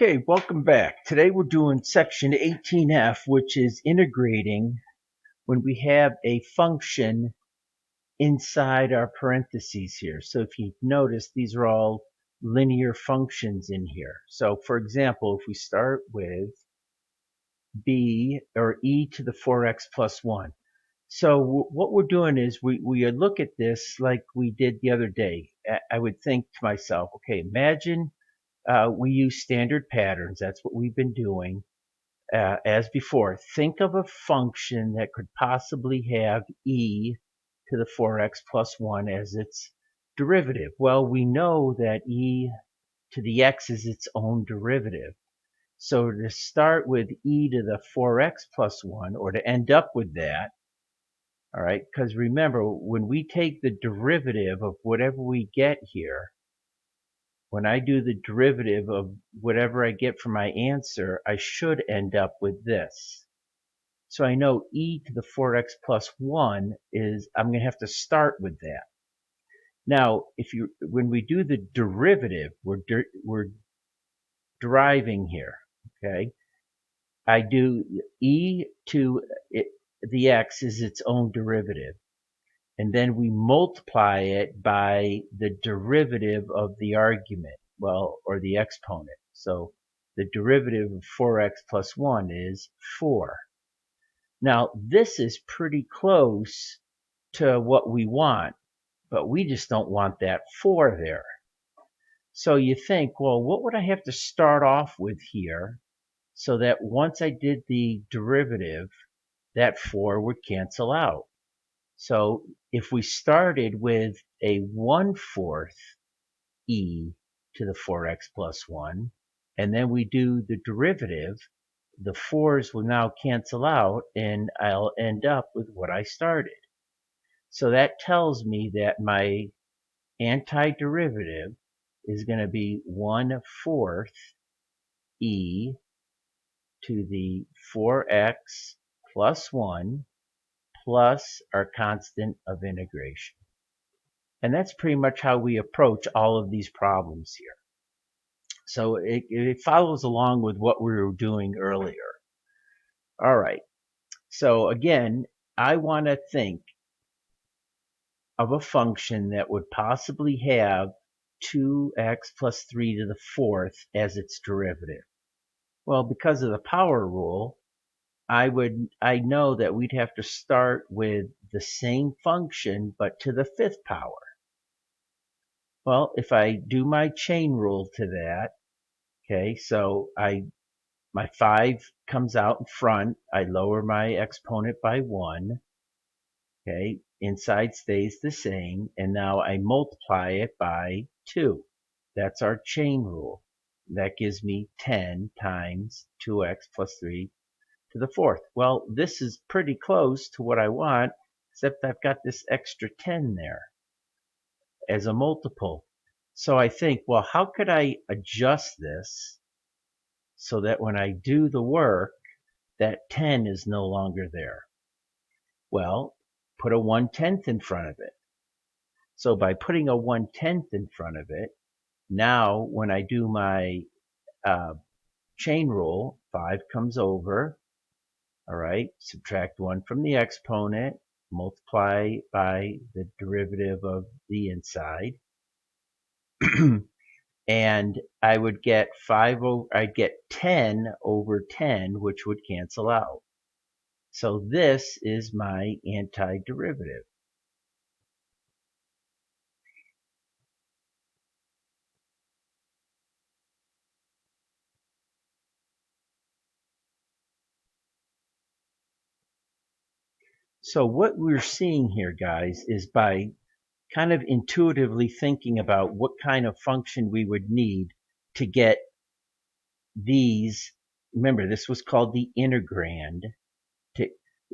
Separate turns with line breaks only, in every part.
Okay, welcome back. Today we're doing section 18F, which is integrating when we have a function inside our parentheses here. So if you notice, these are all linear functions in here. So for example, if we start with b or e to the 4x plus 1. So what we're doing is we look at this like we did the other day. I would think to myself, okay, imagine we use standard patterns. That's what we've been doing. As before, think of a function that could possibly have e to the 4x plus 1 as its derivative. Well, we know that e to the x is its own derivative. So to start with e to the 4x plus 1, or to end up with that, all right, because remember, when we take the derivative of whatever we get here, when I do the derivative of whatever I get for my answer, I should end up with this. So I know e to the 4x plus 1 is, I'm going to have to start with that. Now, when we do the derivative, we're deriving here, okay? I do e to the x is its own derivative. And then we multiply it by the derivative of the argument, well, or the exponent. So the derivative of 4x plus 1 is 4. Now, this is pretty close to what we want, but we just don't want that 4 there. So you think, well, what would I have to start off with here so that once I did the derivative, that 4 would cancel out? So if we started with a 1/4 e to the 4x plus 1, and then we do the derivative, the 4's will now cancel out, and I'll end up with what I started. So that tells me that my antiderivative is going to be 1/4 e to the 4x plus 1 plus our constant of integration. And that's pretty much how we approach all of these problems here. So it follows along with what we were doing earlier. All right. So again, I want to think of a function that would possibly have 2x plus 3 to the 4th as its derivative. Well, because of the power rule, I know that we'd have to start with the same function but to the 5th power. Well, if I do my chain rule to that, okay, so my 5 comes out in front, I lower my exponent by 1, okay, inside stays the same, and now I multiply it by 2. That's our chain rule. That gives me 10 times 2x plus 3 to the 4th. Well, this is pretty close to what I want, except I've got this extra 10 there as a multiple. So I think, well, how could I adjust this so that when I do the work, that 10 is no longer there? Well, put a 1/10 in front of it. So by putting a 1/10 in front of it, now when I do my chain rule, 5 comes over, all right, subtract 1 from the exponent, multiply by the derivative of the inside, and I would get I'd get 10 over 10, which would cancel out. So this is my antiderivative. So what we're seeing here, guys, is by kind of intuitively thinking about what kind of function we would need to get these. Remember, this was called the integrand.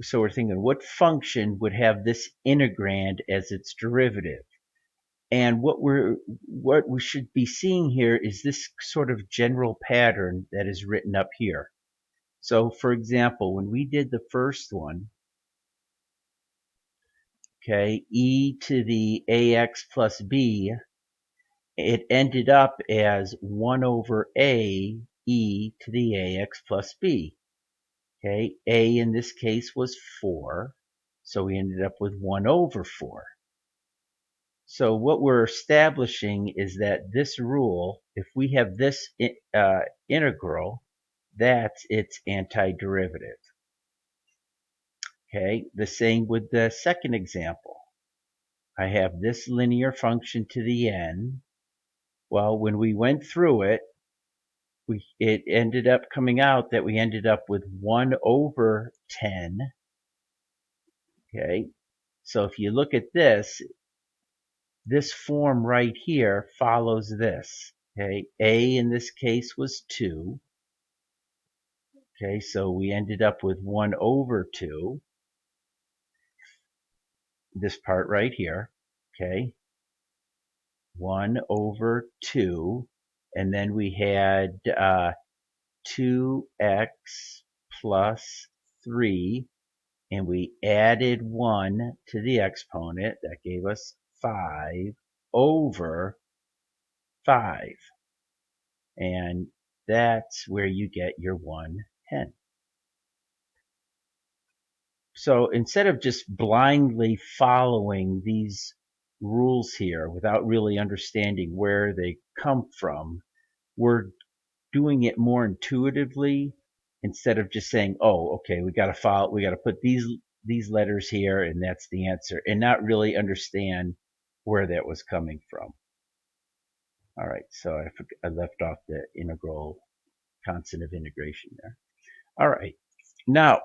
So we're thinking, what function would have this integrand as its derivative? And what we should be seeing here is this sort of general pattern that is written up here. So for example, when we did the first one, okay, e to the ax plus b, it ended up as 1 over a e to the ax plus b. Okay, a in this case was 4, so we ended up with 1 over 4. So what we're establishing is that this rule, if we have this integral, that's its antiderivative. Okay, the same with the second example. I have this linear function to the n. Well, when we went through it, it ended up coming out that we ended up with 1 over 10. Okay, so if you look at this form right here follows this. Okay, a in this case was 2. Okay, so we ended up with 1 over 2, this part right here. Okay, 1 over 2, and then we had 2x plus 3, and we added 1 to the exponent. That gave us 5 over 5. And that's where you get your 1/10. So instead of just blindly following these rules here without really understanding where they come from, we're doing it more intuitively instead of just saying, oh, okay, we got to put these letters here and that's the answer, and not really understand where that was coming from. All right, so I left off the integral constant of integration there. All right, now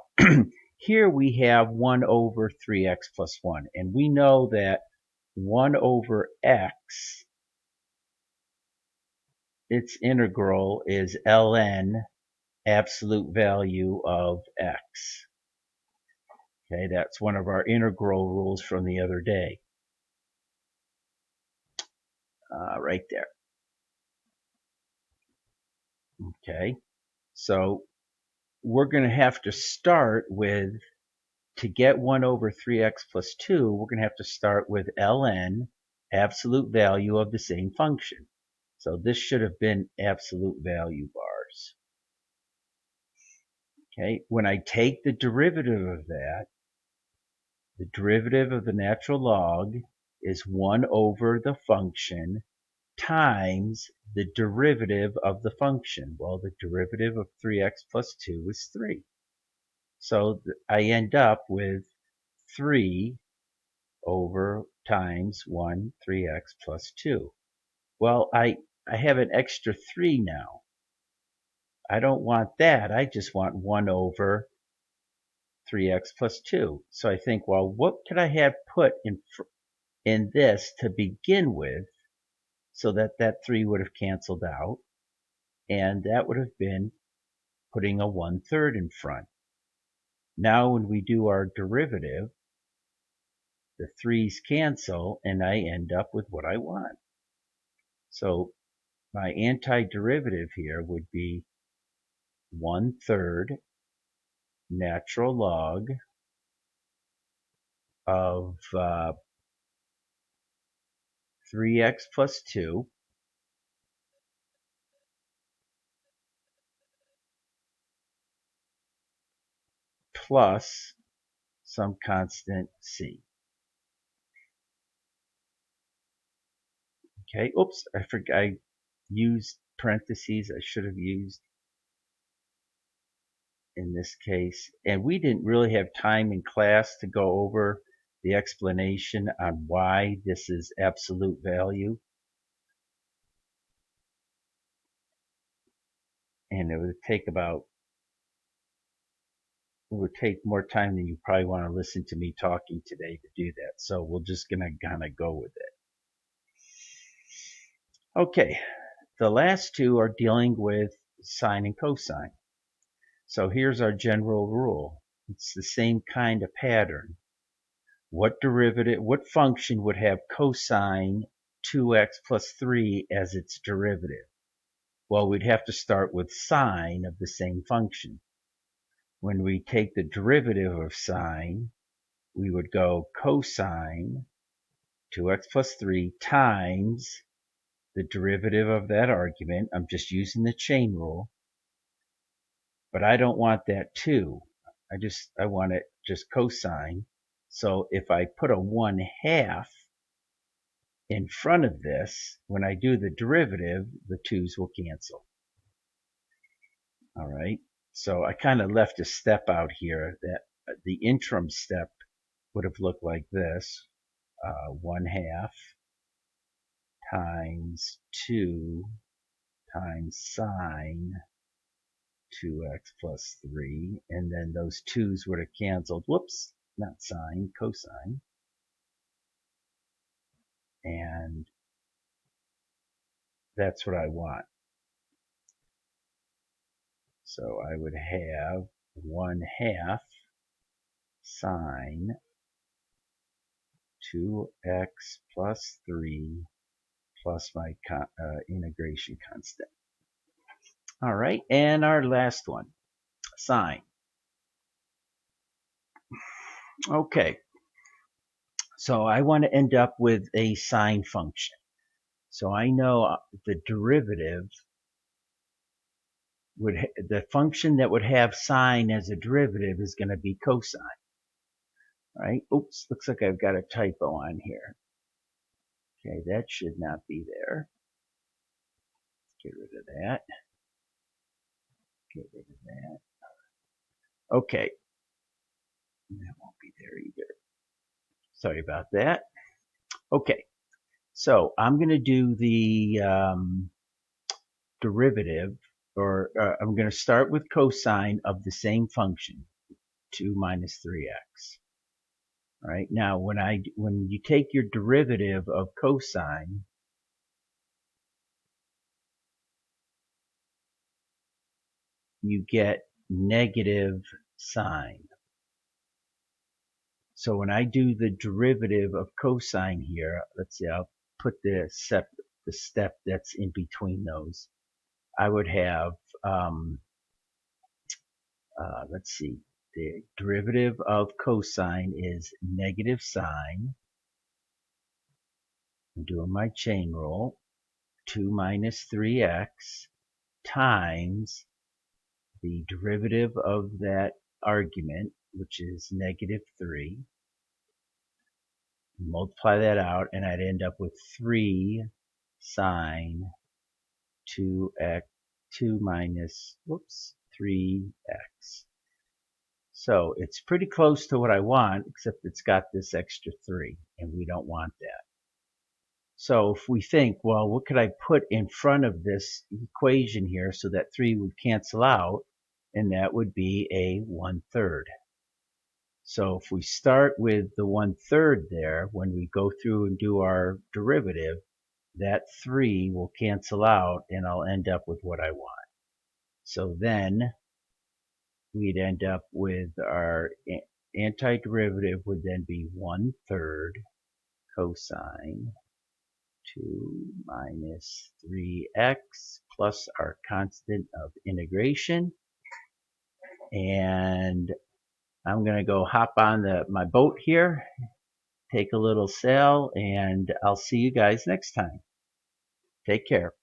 here we have 1 over 3x plus 1, and we know that 1 over x, its integral is ln absolute value of x. Okay, that's one of our integral rules from the other day. Right there. Okay, so we're going to have to start with, to get 1 over 3x plus 2, we're going to have to start with ln, absolute value of the same function. So this should have been absolute value bars. Okay, when I take the derivative of that, the derivative of the natural log is 1 over the function times the derivative of the function. Well, the derivative of 3x plus 2 is 3. So I end up with 3 over times 1, 3x plus 2. Well, I have an extra 3 now. I don't want that. I just want 1 over 3x plus 2. So I think, well, what could I have put in this to begin with so that that 3 would have canceled out? And that would have been putting a 1/3 in front. Now when we do our derivative, the 3's cancel and I end up with what I want. So my antiderivative here would be 1/3 natural log of 3x plus 2 plus some constant c. Okay, oops, I forgot I used parentheses. I should have used in this case. And we didn't really have time in class to go over the explanation on why this is absolute value. And it would take more time than you probably want to listen to me talking today to do that. So we're just going to kind of go with it. Okay, the last two are dealing with sine and cosine. So here's our general rule. It's the same kind of pattern. What function would have cosine 2x plus 3 as its derivative? Well, we'd have to start with sine of the same function. When we take the derivative of sine, we would go cosine 2x plus 3 times the derivative of that argument. I'm just using the chain rule. but I don't want that 2. I want it just cosine. So if I put a 1/2 in front of this, when I do the derivative, the 2's will cancel. All right. So I kind of left a step out here that the interim step would have looked like this. 1/2 times 2 times sine 2x plus 3. And then those 2's would have canceled. Whoops, not sine, cosine. And that's what I want. So I would have 1/2 sine 2x plus 3 plus my integration constant. All right, and our last one, sine. Okay, so I want to end up with a sine function. So I know the derivative the function that would have sine as a derivative is going to be cosine. Right? Oops, looks like I've got a typo on here. Okay, that should not be there. Get rid of that. Get rid of that. Okay. That won't be there either. Sorry about that. Okay. So I'm going to do the derivative, or I'm going to start with cosine of the same function, 2 minus 3x. All right. Now, when you take your derivative of cosine, you get negative sine. So when I do the derivative of cosine here, let's see, I'll put the step that's in between those. I would have, let's see, the derivative of cosine is negative sine. I'm doing my chain rule. 2 minus 3x times the derivative of that argument, which is negative 3. Multiply that out, and I'd end up with 3 sine 2x 2 minus 3x. So it's pretty close to what I want, except it's got this extra 3, and we don't want that. So if we think, well, what could I put in front of this equation here so that 3 would cancel out, and that would be a 1/3. So if we start with the 1/3 there, when we go through and do our derivative, that 3 will cancel out, and I'll end up with what I want. So then we'd end up with our antiderivative would then be 1/3 cosine 2 minus 3x plus our constant of integration. And I'm going to go hop on my boat here, take a little sail, and I'll see you guys next time. Take care.